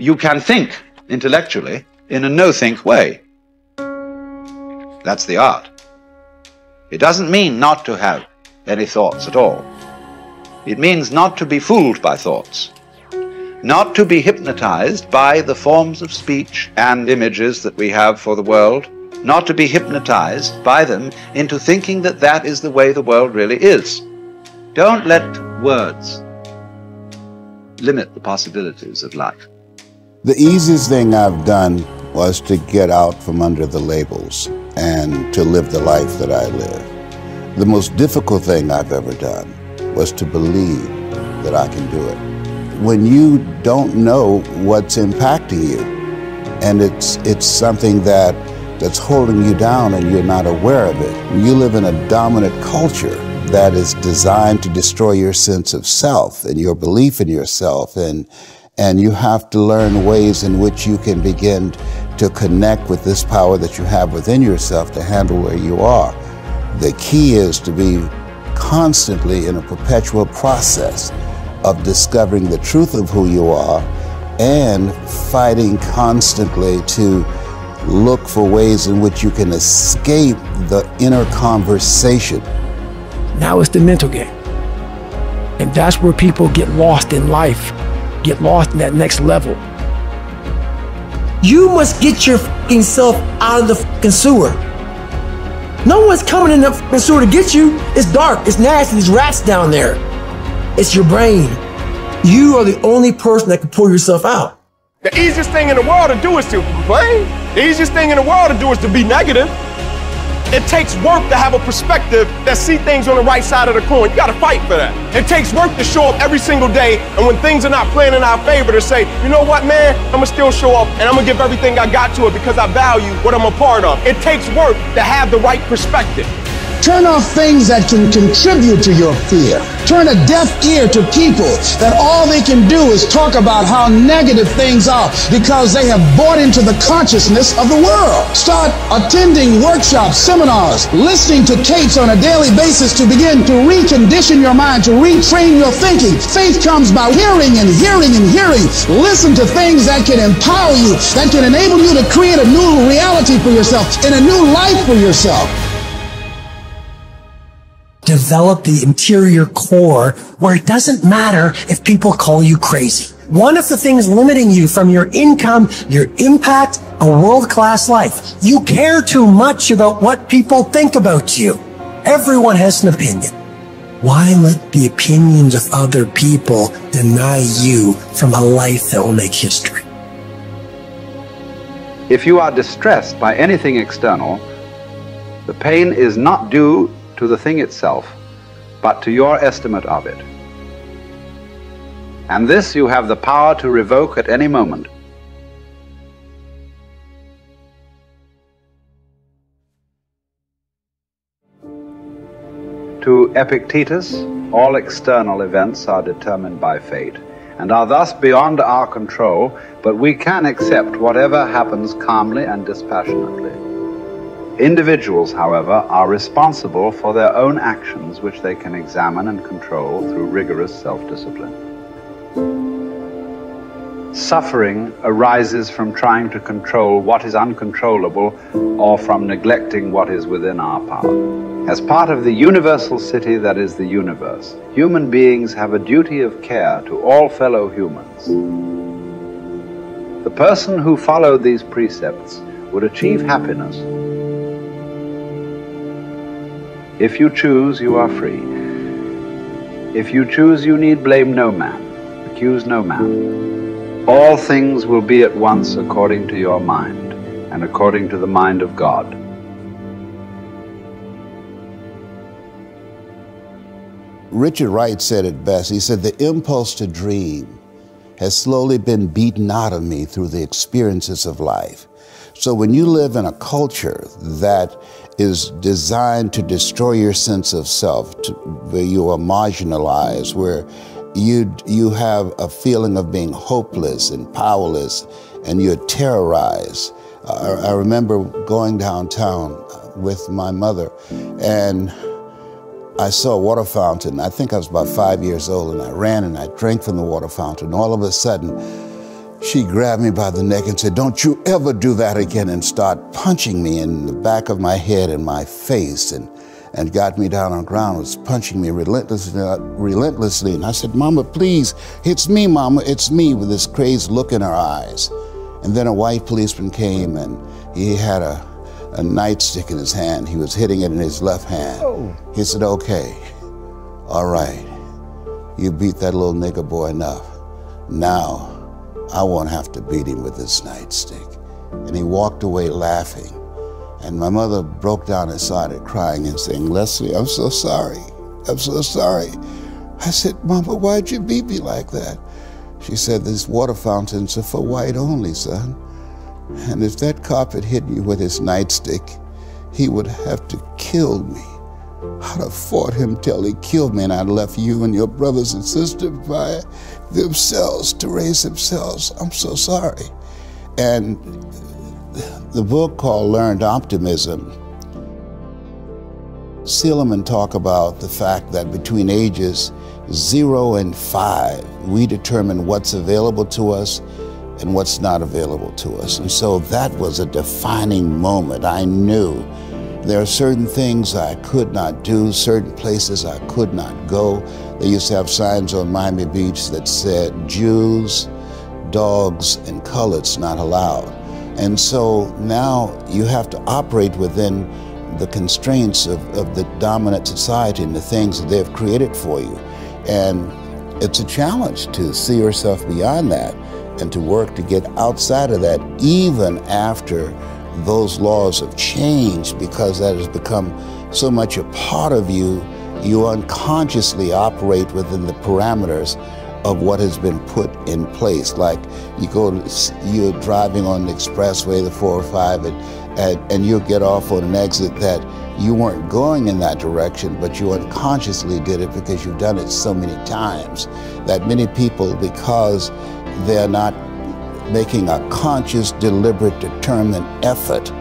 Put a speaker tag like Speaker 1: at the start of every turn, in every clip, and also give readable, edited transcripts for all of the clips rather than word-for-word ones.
Speaker 1: You can think intellectually in a no-think way. That's the art. It doesn't mean not to have any thoughts at all. It means not to be fooled by thoughts, not to be hypnotized by the forms of speech and images that we have for the world, not to be hypnotized by them into thinking that that is the way the world really is. Don't let words limit the possibilities of life.
Speaker 2: The easiest thing I've done was to get out from under the labels and to live the life that I live. The most difficult thing I've ever done was to believe that I can do it. When you don't know what's impacting you, and it's something that's holding you down and you're not aware of it. You live in a dominant culture that is designed to destroy your sense of self and your belief in yourself, and you have to learn ways in which you can begin to connect with this power that you have within yourself to handle where you are. The key is to be constantly in a perpetual process of discovering the truth of who you are and fighting constantly to look for ways in which you can escape the inner conversation.
Speaker 3: Now it's the mental game. And that's where people get lost in life, get lost in that next level. You must get your fucking self out of the fucking sewer. No one's coming in the fucking sewer to get you. It's dark, it's nasty, there's rats down there. It's your brain. You are the only person that can pull yourself out.
Speaker 4: The easiest thing in the world to do is to complain. The easiest thing in the world to do is to be negative. It takes work to have a perspective that see things on the right side of the coin. You gotta fight for that. It takes work to show up every single day, and when things are not playing in our favor, to say, you know what, man, I'm gonna still show up and I'm gonna give everything I got to it because I value what I'm a part of. It takes work to have the right perspective.
Speaker 5: Turn off things that can contribute to your fear. Turn a deaf ear to people that all they can do is talk about how negative things are because they have bought into the consciousness of the world. Start attending workshops, seminars, listening to tapes on a daily basis to begin to recondition your mind, to retrain your thinking. Faith comes by hearing and hearing and hearing. Listen to things that can empower you, that can enable you to create a new reality for yourself and a new life for yourself.
Speaker 3: Develop the interior core where it doesn't matter if people call you crazy. One of the things limiting you from your income, your impact, a world-class life. You care too much about what people think about you. Everyone has an opinion. Why let the opinions of other people deny you from a life that will make history?
Speaker 1: If you are distressed by anything external, the pain is not due to the thing itself, but to your estimate of it. And this you have the power to revoke at any moment. To Epictetus, all external events are determined by fate and are thus beyond our control, but we can accept whatever happens calmly and dispassionately. Individuals, however, are responsible for their own actions, which they can examine and control through rigorous self-discipline. Suffering arises from trying to control what is uncontrollable or from neglecting what is within our power. As part of the universal city that is the universe, human beings have a duty of care to all fellow humans. The person who followed these precepts would achieve happiness. If you choose, you are free. If you choose, you need blame no man, accuse no man. All things will be at once according to your mind and according to the mind of God.
Speaker 2: Richard Wright said it best. He said, the impulse to dream has slowly been beaten out of me through the experiences of life. So when you live in a culture that is designed to destroy your sense of self, where you are marginalized, where you have a feeling of being hopeless and powerless, and you're terrorized. I remember going downtown with my mother, and I saw a water fountain. I think I was about 5 years old, and I ran and I drank from the water fountain. All of a sudden, she grabbed me by the neck and said, "Don't you ever do that again," and start punching me in the back of my head and my face, and got me down on the ground, was punching me relentlessly. And I said, "Mama, please, it's me, Mama, it's me," with this crazed look in her eyes. And then a white policeman came, and he had a nightstick in his hand. He was hitting it in his left hand. Oh. He said, "Okay, all right, you beat that little nigger boy enough. Now, I won't have to beat him with this nightstick." And he walked away laughing. And my mother broke down and started crying and saying, "Leslie, I'm so sorry. I'm so sorry." I said, "Mama, why'd you beat me like that?" She said, "These water fountains are for white only, son. And if that cop had hit you with his nightstick, he would have to kill me. I'd have fought him till he killed me, and I'd left you and your brothers and sisters by themselves to raise themselves. I'm so sorry." And the book called Learned Optimism, Seligman talk about the fact that between ages 0 and 5, we determine what's available to us and what's not available to us. And so that was a defining moment. I knew there are certain things I could not do, certain places I could not go. They used to have signs on Miami Beach that said, "Jews, dogs, and coloreds not allowed." And so now you have to operate within the constraints of the dominant society and the things that they've created for you. And it's a challenge to see yourself beyond that and to work to get outside of that, even after those laws have changed, because that has become so much a part of you. You unconsciously operate within the parameters of what has been put in place. Like you're driving on the expressway, the 405, and you'll get off on an exit that you weren't going in that direction, but you unconsciously did it because you've done it so many times that many people, because they're not making a conscious, deliberate, determined effort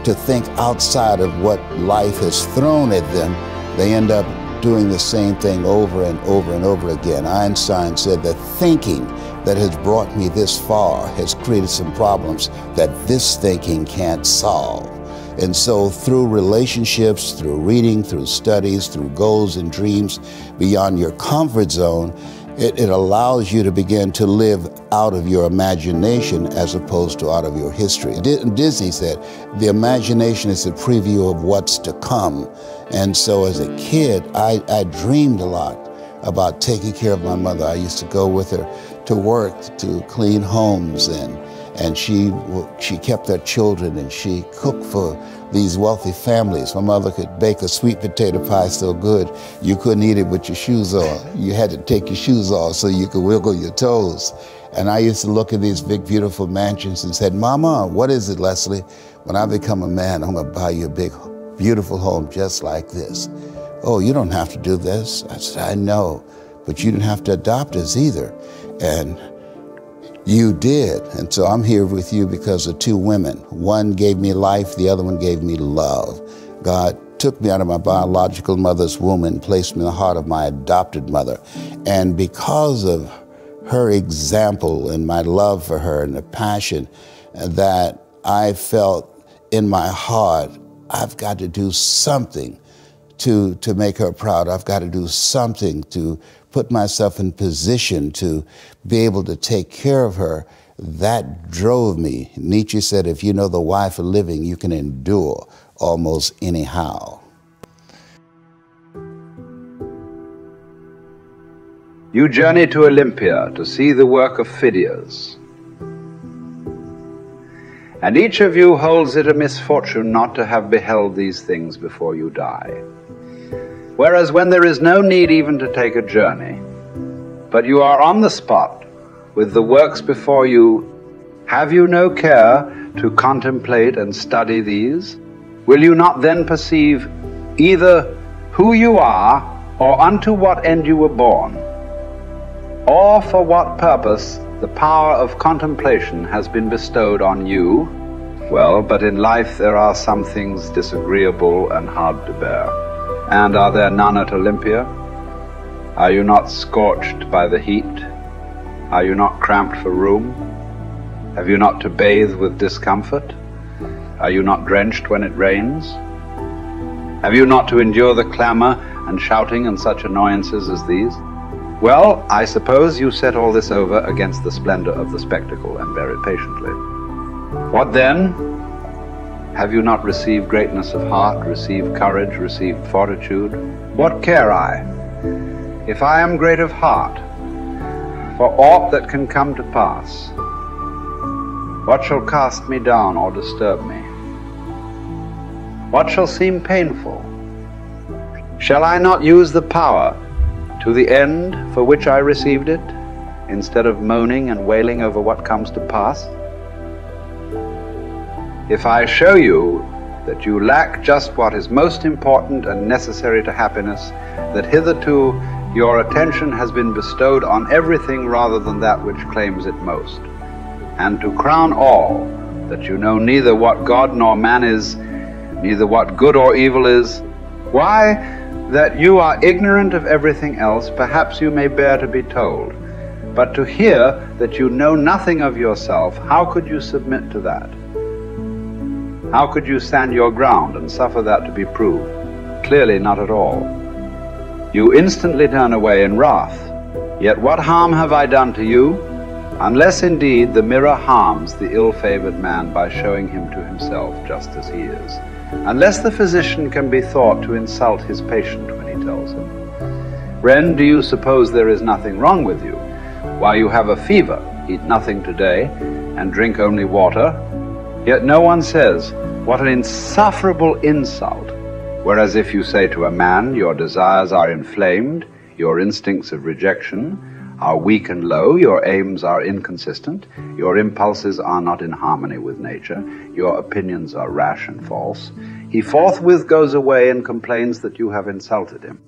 Speaker 2: to think outside of what life has thrown at them, they end up doing the same thing over and over and over again. Einstein said that thinking that has brought me this far has created some problems that this thinking can't solve. And so through relationships, through reading, through studies, through goals and dreams beyond your comfort zone, it allows you to begin to live out of your imagination as opposed to out of your history. Disney said, the imagination is a preview of what's to come. And so as a kid, I dreamed a lot about taking care of my mother. I used to go with her to work to clean homes, and she kept her children, and she cooked for these wealthy families. My mother could bake a sweet potato pie so good you couldn't eat it with your shoes on. You had to take your shoes off so you could wiggle your toes. And I used to look at these big, beautiful mansions and said, "Mama, what is it, Leslie? When I become a man, I'm gonna buy you a big, beautiful home just like this." "Oh, you don't have to do this." I said, "I know, but you didn't have to adopt us either." And you did. And so I'm here with you because of two women. One gave me life, the other one gave me love. God took me out of my biological mother's womb and placed me in the heart of my adopted mother. And because of her example and my love for her and the passion that I felt in my heart, I've got to do something to make her proud. I've got to do something to put myself in position to be able to take care of her. That drove me. Nietzsche said, if you know the why for living, you can endure almost anyhow.
Speaker 1: You journey to Olympia to see the work of Phidias. And each of you holds it a misfortune not to have beheld these things before you die. Whereas when there is no need even to take a journey, but you are on the spot with the works before you, have you no care to contemplate and study these? Will you not then perceive either who you are or unto what end you were born, or for what purpose the power of contemplation has been bestowed on you? Well, but in life there are some things disagreeable and hard to bear. And are there none at Olympia? Are you not scorched by the heat? Are you not cramped for room? Have you not to bathe with discomfort? Are you not drenched when it rains? Have you not to endure the clamor and shouting and such annoyances as these? Well, I suppose you set all this over against the splendor of the spectacle and bear it patiently. What then? Have you not received greatness of heart, received courage, received fortitude? What care I, if I am great of heart, for aught that can come to pass? What shall cast me down or disturb me? What shall seem painful? Shall I not use the power to the end for which I received it, instead of moaning and wailing over what comes to pass? If I show you that you lack just what is most important and necessary to happiness, that hitherto your attention has been bestowed on everything rather than that which claims it most, and to crown all, that you know neither what God nor man is, neither what good or evil is, why, that you are ignorant of everything else, perhaps you may bear to be told. But to hear that you know nothing of yourself, how could you submit to that? How could you stand your ground and suffer that to be proved? Clearly not at all. You instantly turn away in wrath. Yet what harm have I done to you? Unless indeed the mirror harms the ill-favored man by showing him to himself just as he is. Unless the physician can be thought to insult his patient when he tells him, "Friend, do you suppose there is nothing wrong with you? While you have a fever, eat nothing today, and drink only water." Yet no one says, "What an insufferable insult." Whereas if you say to a man, "Your desires are inflamed, your instincts of rejection are weak and low, your aims are inconsistent, your impulses are not in harmony with nature, your opinions are rash and false," he forthwith goes away and complains that you have insulted him.